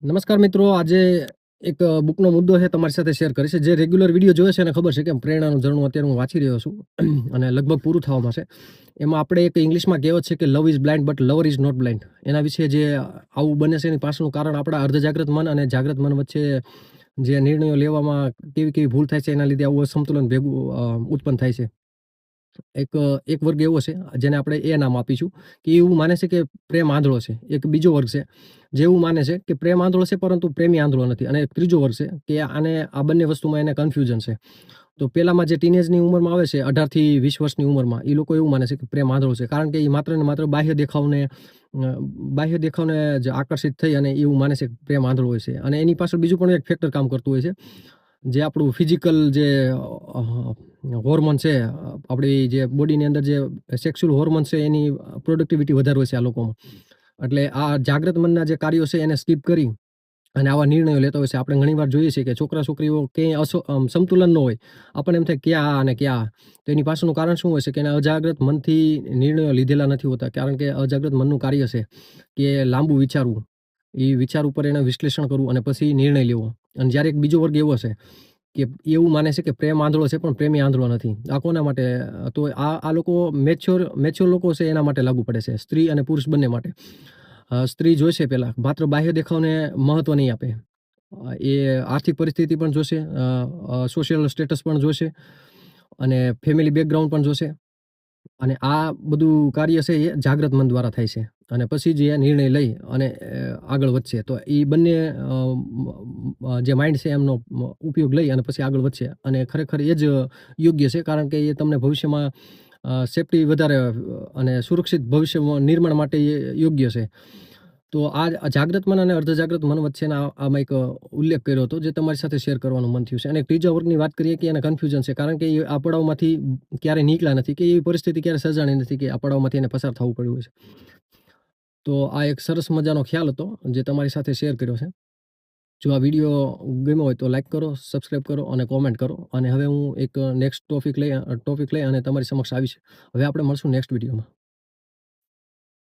નમસ્કાર મિત્રો, આજે એક બુકનો મુદ્દો છે તમારી સાથે શેર કરીશ. જે રેગ્યુલર વિડીયો જોવે છે એને ખબર છે કે પ્રેરણાનું ઝરણું અત્યારે હું વાંચી રહ્યો છું અને લગભગ પૂરું થવામાં છે. એમાં આપણે એક ઇંગ્લિશમાં કહેવત છે કે love is blind but lover is not blind. એના વિશે જે આવું બને છે એની પાછળનું કારણ આપણા અર્ધજાગ્રત મન અને જાગ્રત મન વચ્ચે જે નિર્ણયો લેવામાં કેવી ભૂલ થાય છે એના લીધે આવું અસંતુલન ભેગું ઉત્પન્ન થાય છે. એક વર્ગ એવો છે જેને આપણે એ નામ આપીશું કે એવું માને છે કે પ્રેમ આંધળો છે. એક બીજો વર્ગ છે જે એવું માને છે કે પ્રેમ આંધળો છે પરંતુ પ્રેમી આંધળો નથી. અને એક ત્રીજો વર્ગ છે કે આ બંને વસ્તુમાં એને કન્ફ્યુઝન છે. તો પેલામાં જે ટીનેજની ઉંમરમાં આવે છે 18 થી 20 વર્ષની ઉંમરમાં, એ લોકો એવું માને છે કે પ્રેમ આંધળો છે, કારણ કે એ માત્ર ને માત્ર બાહ્ય દેખાવને જ આકર્ષિત થઈ અને એવું માને છે કે પ્રેમ આંધળો હોય છે. અને એની પાછળ બીજું પણ એક ફેક્ટર કામ કરતું હોય છે, જે આપણું ફિઝિકલ જે હોર્મોન છે, આપણી જે બોડીની અંદર જે સેક્સ્યુઅલ હોર્મોન છે એની પ્રોડક્ટિવિટી વધારે હોય છે આ લોકોમાં. એટલે આ જાગ્રત મનના જે કાર્યો છે એને સ્કીપ કરી અને આવા નિર્ણયો લેતા હોય છે. આપણે ઘણીવાર જોઈએ છીએ કે છોકરા-છોકરીઓ ક્યાંય સંતુલન ન હોય. આપણને એમ થાય ક્યાં આ અને ક્યાં આ. તો એની પાછળનું કારણ શું હોય છે કે એના અજાગ્રત મનથી નિર્ણયો લીધેલા નથી હોતા. કારણ કે અજાગ્રત મનનું કાર્ય છે કે લાંબુ વિચારવું. એ વિચાર ઉપર એને વિશ્લેષણ કરવું અને પછી નિર્ણય લેવો. અને જ્યારે એક બીજો વર્ગ એવો છે કે એવું માને છે કે પ્રેમ આંધળો છે પણ પ્રેમી આંધળો નથી. આ કોના માટે? તો આ લોકો મેચ્યોર લોકો છે એના માટે લાગુ પડે છે. સ્ત્રી અને પુરુષ બંને માટે. સ્ત્રી જોશે પહેલા માત્ર બાહ્ય દેખાવને મહત્વ નહીં આપે. એ આર્થિક પરિસ્થિતિ પણ જોશે, સોશિયલ સ્ટેટસ પણ જોશે અને ફેમિલી બેકગ્રાઉન્ડ પણ જોશે. અને આ બધું કાર્ય છે એ જાગ્રત મન દ્વારા થાય છે. અને પછી જે નિર્ણય લઈ અને આગળ વધશે. તો એ બંને જે માઇન્ડ છે એમનો ઉપયોગ લઈ અને પછી આગળ વધશે. અને ખરેખર એ જ યોગ્ય છે, કારણ કે એ તમને ભવિષ્યમાં સેફ્ટી વધારે અને સુરક્ષિત ભવિષ્ય નિર્માણ માટે એ યોગ્ય છે. તો આ જાગ્રત મન અને અર્ધજાગ્રત મન વચ્ચેના આમાં એક ઉલ્લેખ કર્યો હતો, જે તમારી સાથે શેર કરવાનું મન થયું છે. અને ત્રીજા વર્ગની વાત કરીએ કે એને કન્ફ્યુઝન છે, કારણ કે એ આ પડાવમાંથી ક્યારેય નીકળ્યા નથી, કે એવી પરિસ્થિતિ ક્યારે સર્જાણી નથી કે આ પડાવમાંથી એને પસાર થવું પડ્યું છે. તો આ એક સરસ મજાનો ખ્યાલ હતો જે તમારી સાથે શેર કર્યો છે. જો આ વિડીયો ગમ્યો હોય તો લાઈક કરો, સબસ્ક્રાઈબ કરો અને કોમેન્ટ કરો. અને હવે હું એક નેક્સ્ટ ટોપિક લઈ અને તમારી સમક્ષ આવીશ. હવે આપણે મળશું નેક્સ્ટ વિડીયોમાં.